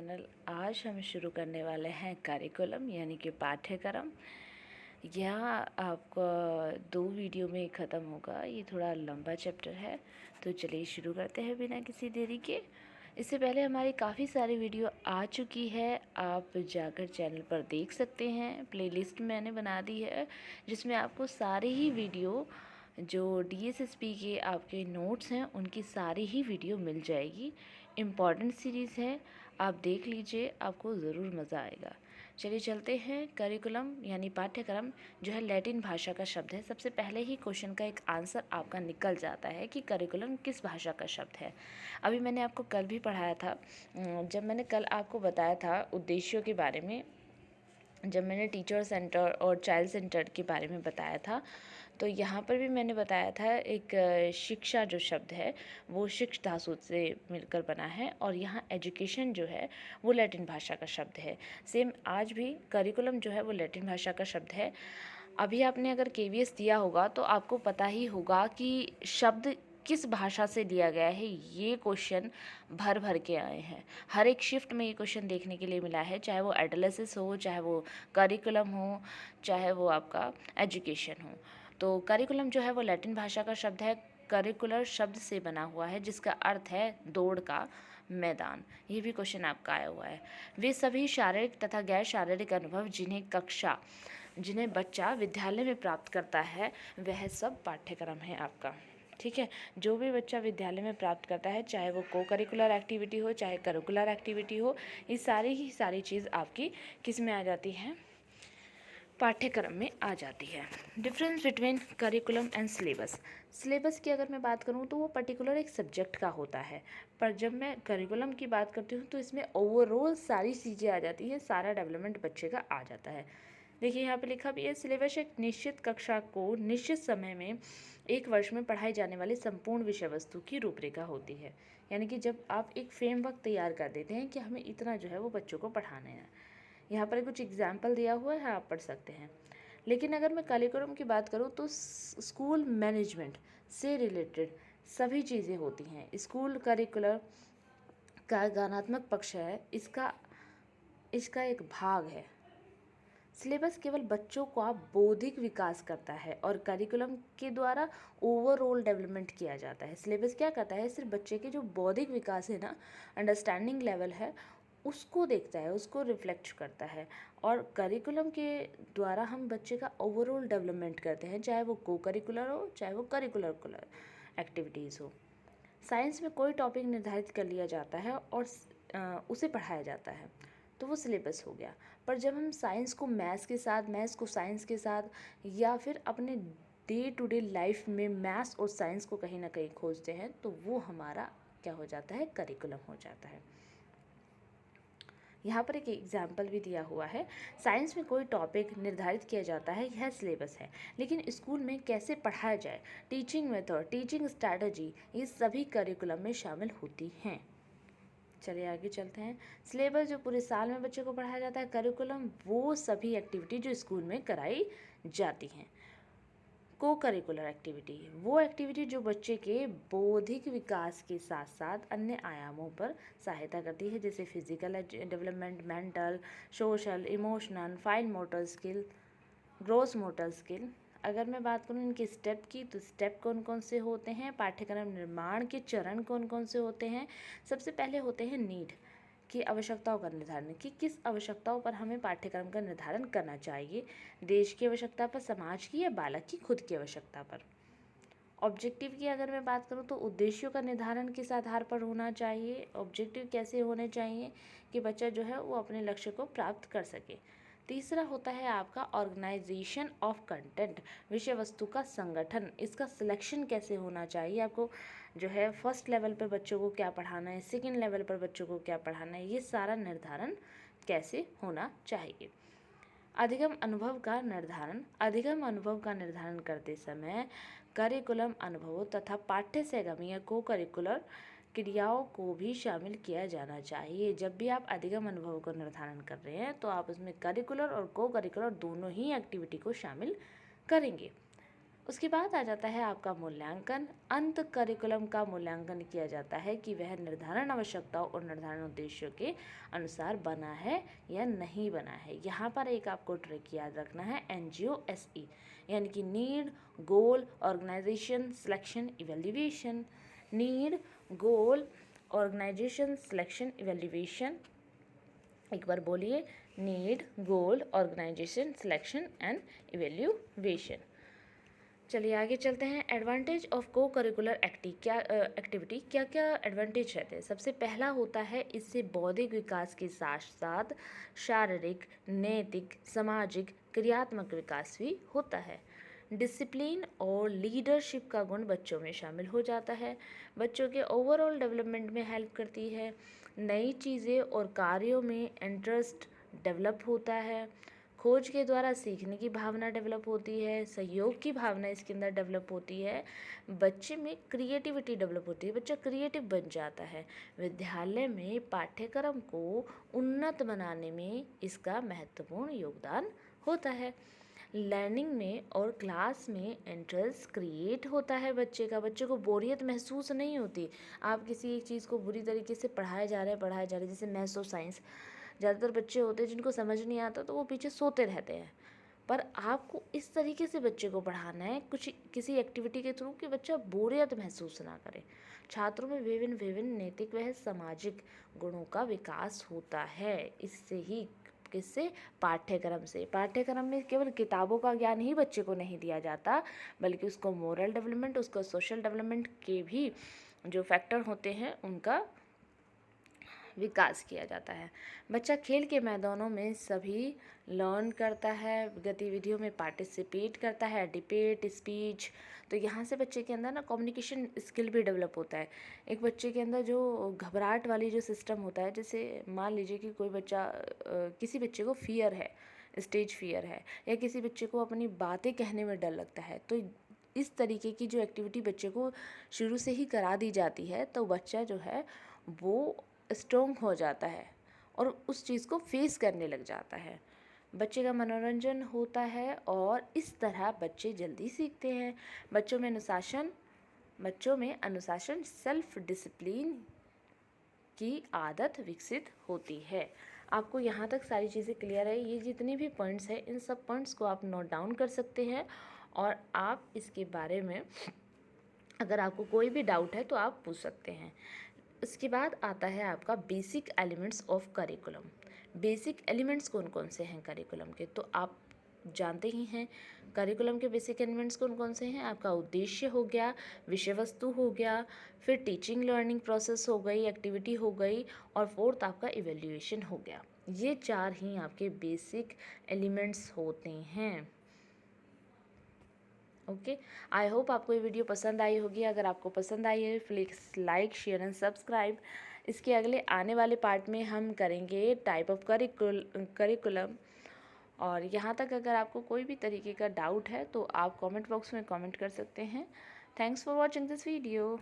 Channel. आज हम शुरू करने वाले हैं करिकुलम यानी कि पाठ्यक्रम। यह आपका 2 वीडियो में ख़त्म होगा। ये थोड़ा लंबा चैप्टर है, तो चलिए शुरू करते हैं बिना किसी देरी के। इससे पहले हमारी काफ़ी सारी वीडियो आ चुकी है, आप जाकर चैनल पर देख सकते हैं। प्लेलिस्ट मैंने बना दी है जिसमें आपको सारी ही वीडियो जो DSSP के आपके नोट्स हैं उनकी सारी ही वीडियो मिल जाएगी। इम्पॉर्टेंट सीरीज़ है, आप देख लीजिए, आपको ज़रूर मज़ा आएगा। चलिए चलते हैं। करिकुलम यानी पाठ्यक्रम जो है लैटिन भाषा का शब्द है। सबसे पहले ही क्वेश्चन का एक आंसर आपका निकल जाता है कि करिकुलम किस भाषा का शब्द है। अभी मैंने आपको कल भी पढ़ाया था, जब मैंने कल आपको बताया था उद्देश्यों के बारे में, जब मैंने टीचर सेंटर और चाइल्ड सेंटर के बारे में बताया था, तो यहाँ पर भी मैंने बताया था एक शिक्षा जो शब्द है वो शिक्ष धातु से मिलकर बना है, और यहाँ एजुकेशन जो है वो लैटिन भाषा का शब्द है। सेम आज भी करिकुलम जो है वो लैटिन भाषा का शब्द है। अभी आपने अगर KVS दिया होगा तो आपको पता ही होगा कि शब्द किस भाषा से लिया गया है। ये क्वेश्चन भर भर के आए हैं, हर एक शिफ्ट में ये क्वेश्चन देखने के लिए मिला है, चाहे वो एनालिसिस हो, चाहे वो करिकुलम हो, चाहे वो आपका एजुकेशन हो। तो करिकुलम जो है वो लैटिन भाषा का शब्द है। करिकुलर शब्द से बना हुआ है जिसका अर्थ है दौड़ का मैदान। ये भी क्वेश्चन आपका आया हुआ है। वे सभी शारीरिक तथा गैर शारीरिक अनुभव जिन्हें बच्चा विद्यालय में प्राप्त करता है, वह सब पाठ्यक्रम है आपका। ठीक है, जो भी बच्चा विद्यालय में प्राप्त करता है, चाहे वो को करिकुलर एक्टिविटी हो, चाहे करिकुलर एक्टिविटी हो, ये सारी चीज़ आपकी किस में आ जाती है, पाठ्यक्रम में आ जाती है। Difference between curriculum and syllabus. Syllabus की अगर मैं बात करूँ तो वो पर्टिकुलर एक सब्जेक्ट का होता है, पर जब मैं करिकुलम की बात करती हूँ तो इसमें ओवरऑल सारी चीज़ें आ जाती हैं, सारा डेवलपमेंट बच्चे का आ जाता है। देखिए यहाँ पे लिखा भी है, सिलेबस एक निश्चित कक्षा को निश्चित समय में 1 वर्ष में पढ़ाई जाने वाली संपूर्ण विषय वस्तु की रूपरेखा होती है। यानी कि जब आप एक फ्रेमवर्क तैयार कर देते हैं कि हमें इतना जो है वो बच्चों को पढ़ाना है। यहाँ पर कुछ एग्जाम्पल दिया हुआ है, आप पढ़ सकते हैं। लेकिन अगर मैं करिकुलम की बात करूँ तो स्कूल मैनेजमेंट से रिलेटेड सभी चीज़ें होती हैं। स्कूल करिकुलर का ज्ञानात्मक पक्ष है, इसका एक भाग है। सिलेबस केवल बच्चों का बौद्धिक विकास करता है और करिकुलम के द्वारा ओवरऑल डेवलपमेंट किया जाता है। सिलेबस क्या करता है, सिर्फ बच्चे के जो बौद्धिक विकास है ना, अंडरस्टैंडिंग लेवल है, उसको देखता है, उसको रिफ्लेक्ट करता है। और करिकुलम के द्वारा हम बच्चे का ओवरऑल डेवलपमेंट करते हैं, चाहे वो को करिकुलर हो, चाहे वो करिकुलर एक्टिविटीज़ हो। साइंस में कोई टॉपिक निर्धारित कर लिया जाता है और उसे पढ़ाया जाता है, तो वो सिलेबस हो गया। पर जब हम साइंस को मैथ्स को साइंस के साथ, या फिर अपने डे टू डे लाइफ में मैथ्स और साइंस को कहीं ना कहीं खोजते हैं, तो वो हमारा क्या हो जाता है, करिकुलम हो जाता है। यहाँ पर एक एग्जाम्पल भी दिया हुआ है, साइंस में कोई टॉपिक निर्धारित किया जाता है, यह सिलेबस है। लेकिन स्कूल में कैसे पढ़ाया जाए, टीचिंग मेथड, टीचिंग स्ट्रैटेजी, ये सभी करिकुलम में शामिल होती हैं। चलिए आगे चलते हैं। सिलेबस जो पूरे साल में बच्चे को पढ़ाया जाता है, करिकुलम वो सभी एक्टिविटी जो स्कूल में कराई जाती हैं। को करिकुलर एक्टिविटी वो एक्टिविटी जो बच्चे के बौद्धिक विकास के साथ साथ अन्य आयामों पर सहायता करती है, जैसे physical development, mental, social, emotional, fine motor skill, gross motor skill. अगर मैं बात करूँ इनके स्टेप की, तो स्टेप कौन कौन से होते हैं, पाठ्यक्रम निर्माण के चरण कौन कौन से होते हैं। सबसे पहले होते हैं नीड की आवश्यकताओं का निर्धारण, कि किस आवश्यकताओं पर हमें पाठ्यक्रम का निर्धारण करना चाहिए, देश की आवश्यकता पर, समाज की, या बालक की खुद की आवश्यकता पर। ऑब्जेक्टिव की अगर मैं बात करूँ तो उद्देश्यों का निर्धारण किस आधार पर होना चाहिए, ऑब्जेक्टिव कैसे होने चाहिए कि बच्चा जो है वो अपने लक्ष्य को प्राप्त कर सके। तीसरा होता है आपका ऑर्गेनाइजेशन ऑफ कंटेंट, विषय वस्तु का संगठन, इसका सिलेक्शन कैसे होना चाहिए, आपको जो है फर्स्ट लेवल पर बच्चों को क्या पढ़ाना है, सेकेंड लेवल पर बच्चों को क्या पढ़ाना है, ये सारा निर्धारण कैसे होना चाहिए। अधिगम अनुभव का निर्धारण करते समय करिकुलम अनुभवों तथा पाठ्य सहगम या को करिकुलर क्रियाओं को भी शामिल किया जाना चाहिए। जब भी आप अधिगम अनुभव का निर्धारण कर रहे हैं तो आप उसमें करिकुलर और को करिकुलर दोनों ही एक्टिविटी को शामिल करेंगे। उसके बाद आ जाता है आपका मूल्यांकन। अंत करिकुलम का मूल्यांकन किया जाता है कि वह निर्धारण आवश्यकताओं और निर्धारण उद्देश्यों के अनुसार बना है या नहीं बना है। यहाँ पर एक आपको ट्रिक याद रखना है, NGOSE यानी कि need, goal, organisation, selection, evaluation. Need, goal, organisation, selection, evaluation. एक बार बोलिए, need, goal, organisation, selection and evaluation. चलिए आगे चलते हैं। Advantage of co curricular activity, क्या क्या एडवांटेज रहते हैं। सबसे पहला होता है, इससे बौद्धिक विकास के साथ साथ शारीरिक, नैतिक, सामाजिक, क्रियात्मक विकास भी होता है। डिसिप्लिन और लीडरशिप का गुण बच्चों में शामिल हो जाता है, बच्चों के ओवरऑल डेवलपमेंट में हेल्प करती है। नई चीज़ें और कार्यों में इंटरेस्ट डेवलप होता है। खोज के द्वारा सीखने की भावना डेवलप होती है, सहयोग की भावना इसके अंदर डेवलप होती है, बच्चे में क्रिएटिविटी डेवलप होती है, बच्चा क्रिएटिव बन जाता है। विद्यालय में पाठ्यक्रम को उन्नत बनाने में इसका महत्वपूर्ण योगदान होता है। लर्निंग में और क्लास में इंटरेस्ट क्रिएट होता है बच्चे का, बच्चे को बोरियत महसूस नहीं होती। आप किसी एक चीज़ को बुरी तरीके से पढ़ाए जा रहे हैं, जैसे मैथ्स और साइंस, ज़्यादातर बच्चे होते हैं जिनको समझ नहीं आता तो वो पीछे सोते रहते हैं। पर आपको इस तरीके से बच्चे को पढ़ाना है कुछ किसी एक्टिविटी के थ्रू कि बच्चा बोरियत महसूस ना करे। छात्रों में विभिन्न विभिन्न नैतिक व सामाजिक गुणों का विकास होता है। इससे ही किससे? पाठ्यक्रम से। पाठ्यक्रम में केवल किताबों का ज्ञान ही बच्चे को नहीं दिया जाता, बल्कि उसको मोरल डेवलपमेंट, उसको सोशल डेवलपमेंट के भी जो फैक्टर होते हैं उनका विकास किया जाता है। बच्चा खेल के मैदानों में सभी लर्न करता है, गतिविधियों में पार्टिसिपेट करता है, डिबेट, स्पीच। तो यहाँ से बच्चे के अंदर ना कम्युनिकेशन स्किल भी डेवलप होता है। एक बच्चे के अंदर जो घबराहट वाली जो सिस्टम होता है, जैसे मान लीजिए कि कोई बच्चा किसी बच्चे को फियर है, स्टेज फियर है, या किसी बच्चे को अपनी बातें कहने में डर लगता है, तो इस तरीके की जो एक्टिविटी बच्चे को शुरू से ही करा दी जाती है तो बच्चा जो है वो स्ट्रॉन्ग हो जाता है और उस चीज़ को फेस करने लग जाता है। बच्चे का मनोरंजन होता है और इस तरह बच्चे जल्दी सीखते हैं। बच्चों में अनुशासन, सेल्फ डिसिप्लिन की आदत विकसित होती है। आपको यहाँ तक सारी चीज़ें क्लियर है। ये जितने भी पॉइंट्स हैं, इन सब पॉइंट्स को आप नोट डाउन कर सकते हैं और आप इसके बारे में अगर आपको कोई भी डाउट है तो आप पूछ सकते हैं। उसके बाद आता है आपका basic elements of curriculum. Basic elements कौन कौन से हैं करिकुलम के, तो आप जानते ही हैं। करिकुलम के बेसिक एलिमेंट्स कौन कौन से हैं? आपका उद्देश्य हो गया, विषय वस्तु हो गया, फिर टीचिंग लर्निंग प्रोसेस हो गई, एक्टिविटी हो गई, और फोर्थ आपका इवेल्युएशन हो गया। ये 4 ही आपके बेसिक एलिमेंट्स होते हैं। ओके, आई होप आपको ये वीडियो पसंद आई होगी। अगर आपको पसंद आई है please like, share and subscribe. इसके अगले आने वाले पार्ट में हम करेंगे टाइप ऑफ करिकुलम। और यहाँ तक अगर आपको कोई भी तरीके का डाउट है तो आप कमेंट बॉक्स में कमेंट कर सकते हैं। Thanks for watching this video.